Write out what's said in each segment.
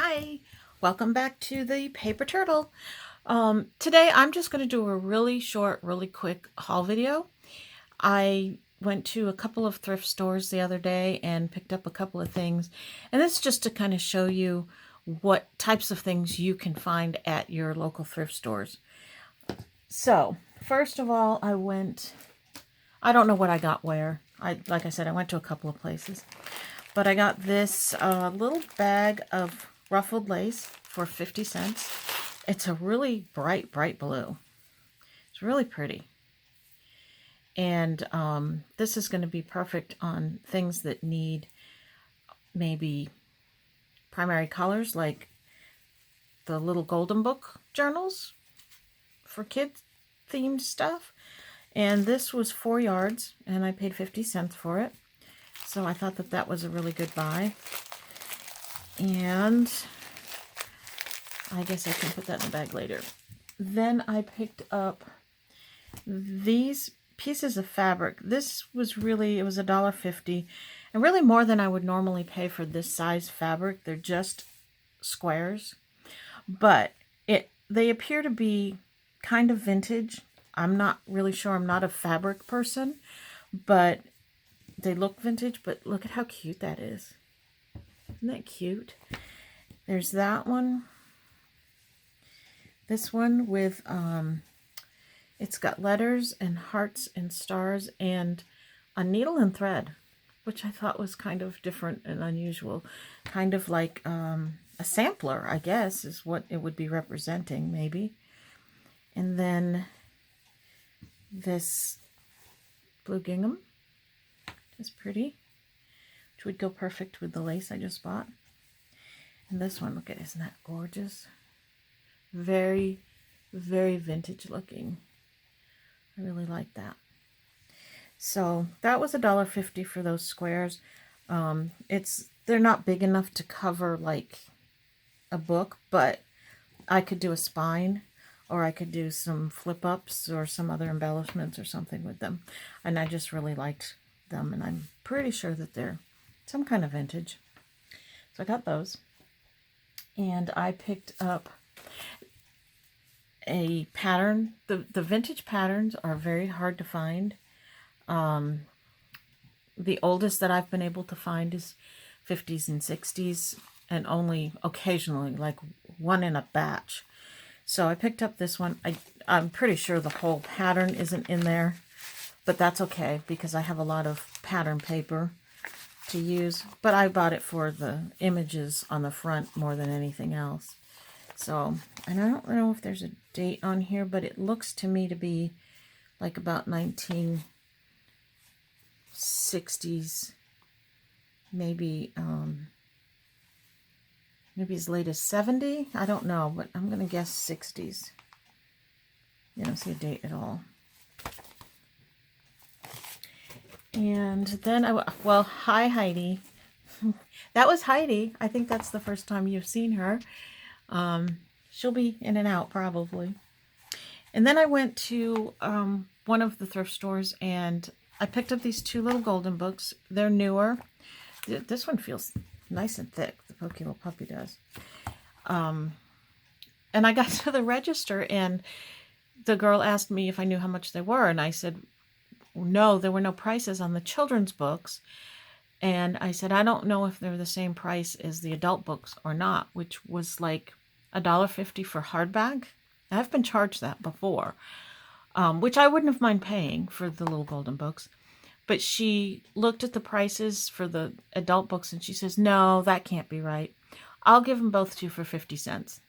Hi, welcome back to the Paper Turtle. Today I'm just going to do a really short, really quick haul video. I went to a couple of thrift stores the other day and picked up a couple of things. And this is just to kind of show you what types of things you can find at your local thrift stores. So, first of all, I don't know what I got where. Like I said, I went to a couple of places. But I got this little bag of ruffled lace for 50 cents. It's a really bright, bright blue. It's really pretty. And this is going to be perfect on things that need maybe primary colors, like the little golden book journals for kids themed stuff. And this was 4 yards, and I paid 50 cents for it. So I thought that that was a really good buy. And I guess I can put that in the bag later. Then I picked up these pieces of fabric. This was really, it was $1.50, and really more than I would normally pay for this size fabric. They're just squares, but they appear to be kind of vintage. I'm not really sure. I'm not a fabric person, but they look vintage. But look at how cute that is. Isn't that cute? There's that one. This one with, it's got letters and hearts and stars and a needle and thread, which I thought was kind of different and unusual. Kind of like a sampler, I guess, is what it would be representing, maybe. And then this blue gingham is pretty, which would go perfect with the lace I just bought. And this one, look at it, isn't that gorgeous? Very, very vintage looking. I really like that. So that was $1.50 for those squares. They're not big enough to cover like a book, but I could do a spine, or I could do some flip-ups or some other embellishments or something with them. And I just really liked them, and I'm pretty sure that they're some kind of vintage. So I got those. And I picked up a pattern. The vintage patterns are very hard to find. The oldest that I've been able to find is 50s and 60s, and only occasionally, like one in a batch. So I picked up this one. I'm pretty sure the whole pattern isn't in there, but that's okay because I have a lot of pattern paper to use. But I bought it for the images on the front more than anything else. So, and I don't know if there's a date on here, but it looks to me to be like about 1960s, maybe maybe as late as 70. I don't know, but I'm going to guess 60s. You don't see a date at all. And then well, hi Heidi. That was Heidi. I think that's the first time you've seen her. She'll be in and out probably. And then I went to one of the thrift stores and I picked up these two little golden books. They're newer. This one feels nice and thick. The Pokey Little Puppy does. And I got to the register and the girl asked me if I knew how much they were. And I said, no, there were no prices on the children's books. And I said, I don't know if they're the same price as the adult books or not, which was like $1.50 for hardback. I've been charged that before, which I wouldn't have mind paying for the little golden books. But she looked at the prices for the adult books and she says, no, that can't be right. I'll give them both to you for 50 cents.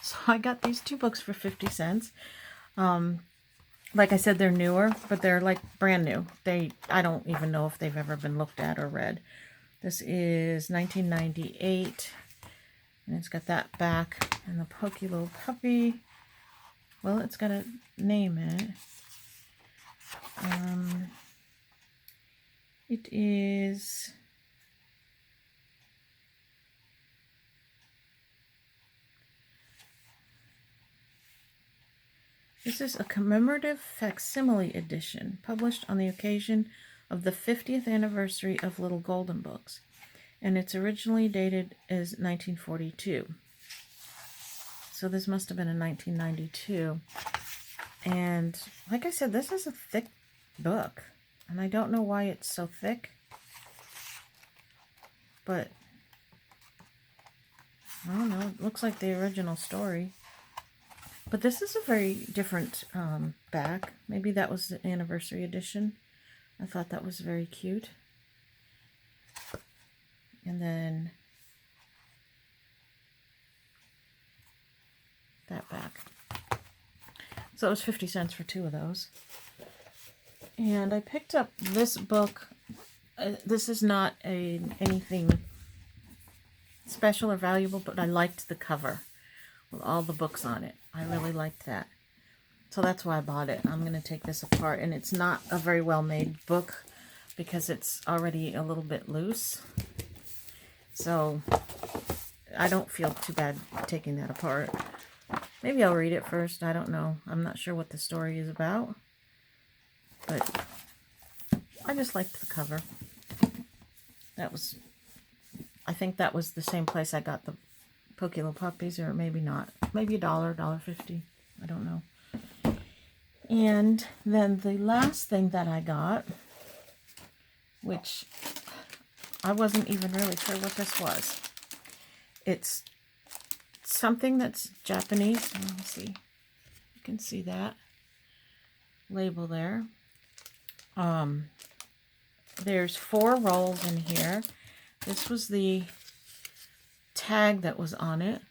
So I got these two books for 50 cents. Like I said, they're newer, but they're like brand new. I don't even know if they've ever been looked at or read. This is 1998, and it's got that back. And the Pokey Little Puppy, well, it's got a name in it. It is... This is a commemorative facsimile edition, published on the occasion of the 50th anniversary of Little Golden Books. and it's originally dated as 1942. So this must have been in 1992. And like I said, this is a thick book, and I don't know why it's so thick, but I don't know, it looks like the original story. But this is a very different back. Maybe that was the anniversary edition. I thought that was very cute. And then that back. So it was 50 cents for 2 of those. And I picked up this book. This is not anything special or valuable, but I liked the cover with all the books on it. I really liked that. So that's why I bought it. I'm going to take this apart, and it's not a very well made book because it's already a little bit loose. So I don't feel too bad taking that apart. Maybe I'll read it first. I don't know. I'm not sure what the story is about, but I just liked the cover. I think that was the same place I got the Poke Little Puppies, or maybe not. Maybe $1, $1.50. I don't know. And then the last thing that I got, which I wasn't even really sure what this was. It's something that's Japanese. Let me see. You can see that label there. There's 4 rolls in here. This was the tag that was on it.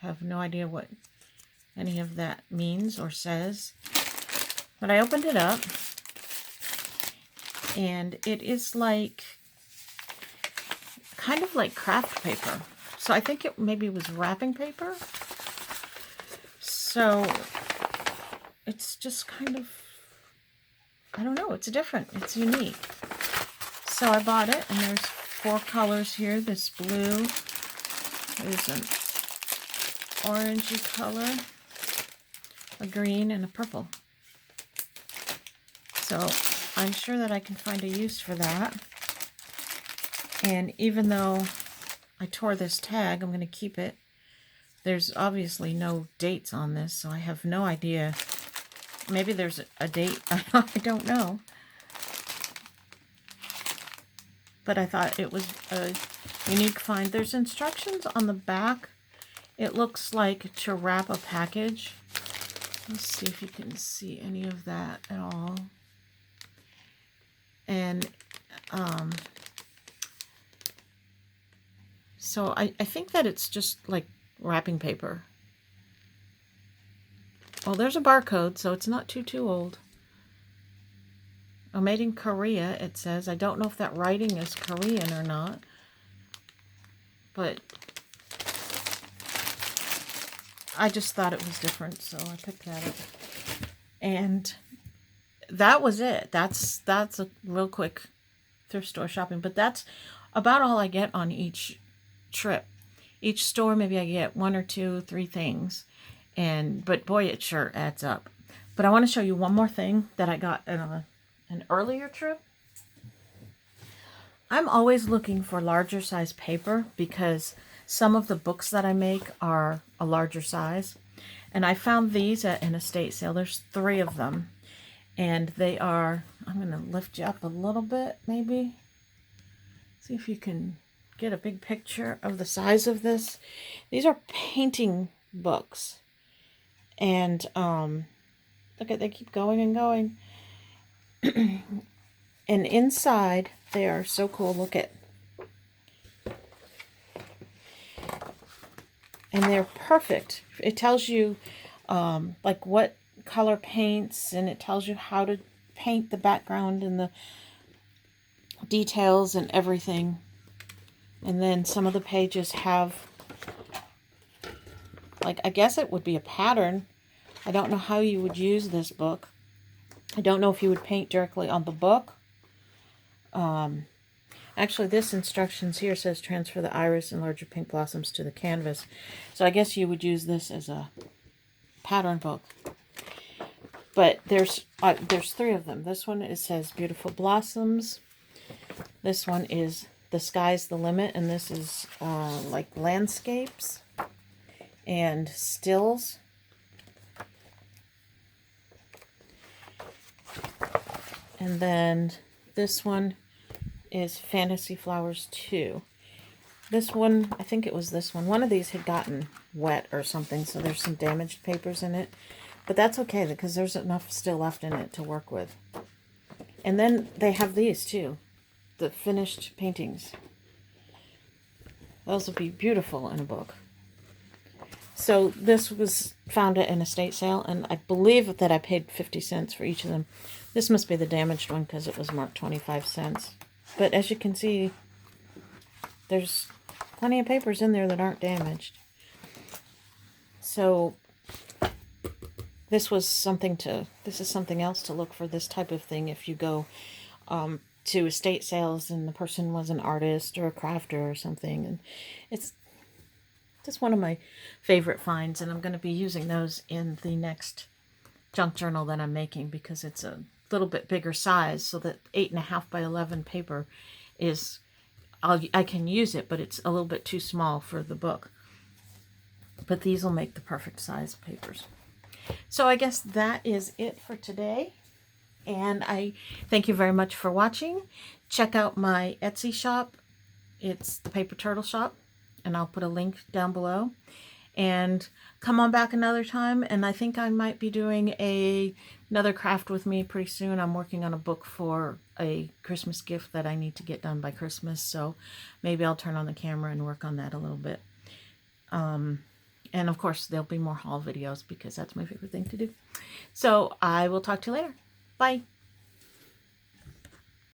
Have no idea what any of that means or says. But I opened it up, and it is like, kind of like craft paper. So I think it maybe was wrapping paper. So it's just kind of, I don't know, it's different. It's unique. So I bought it, and there's 4 colors here. This blue, there's an orangey color, a green, and a purple. So I'm sure that I can find a use for that. And even though I tore this tag, I'm going to keep it. There's obviously no dates on this, so I have no idea. Maybe there's a date. I don't know. But I thought it was a unique find. There's instructions on the back. It looks like to wrap a package. Let's see if you can see any of that at all. And so I think that it's just like wrapping paper. Well, there's a barcode, so it's not too old. Oh, made in Korea, it says. I don't know if that writing is Korean or not. But I just thought it was different, so I picked that up. And that was it. That's a real quick thrift store shopping. But that's about all I get on each trip. Each store, maybe I get 1 or 2, 3 things. But boy, it sure adds up. But I want to show you one more thing that I got in an earlier trip. I'm always looking for larger size paper because some of the books that I make are a larger size. And I found these at an estate sale. There's 3 of them. And they are, I'm going to lift you up a little bit, maybe. See if you can get a big picture of the size of this. These are painting books. And look at, they keep going and going. And inside, they are so cool. Look at. And they're perfect. It tells you like what color paints, and it tells you how to paint the background and the details and everything. And then some of the pages have, like, I guess it would be a pattern. I don't know how you would use this book. I don't know if you would paint directly on the book. Actually, this instructions here says transfer the iris and larger pink blossoms to the canvas. So I guess you would use this as a pattern book. But there's 3 of them. This one, it says beautiful blossoms. This one is The Sky's the Limit, and this is like landscapes and stills. And then this one is Fantasy Flowers 2. This one, I think it was this one. One of these had gotten wet or something, so there's some damaged papers in it. But that's okay, because there's enough still left in it to work with. And then they have these, too. The finished paintings. Those would be beautiful in a book. So this was found at an estate sale, and I believe that I paid 50 cents for each of them. This must be the damaged one because it was marked 25 cents. But as you can see, there's plenty of papers in there that aren't damaged. So this is something else to look for, this type of thing, if you go to estate sales and the person was an artist or a crafter or something. And it's just one of my favorite finds, and I'm going to be using those in the next junk journal that I'm making, because it's a little bit bigger size, so that 8.5 by 11 paper is, I can use it, but it's a little bit too small for the book. But these will make the perfect size papers. So I guess that is it for today. And I thank you very much for watching. Check out my Etsy shop. It's the Paper Turtle Shop, and I'll put a link down below. And come on back another time, and I think I might be doing another craft with me pretty soon. I'm working on a book for a Christmas gift that I need to get done by Christmas, so maybe I'll turn on the camera and work on that a little bit. And of course, there'll be more haul videos, because that's my favorite thing to do. So I will talk to you later. Bye.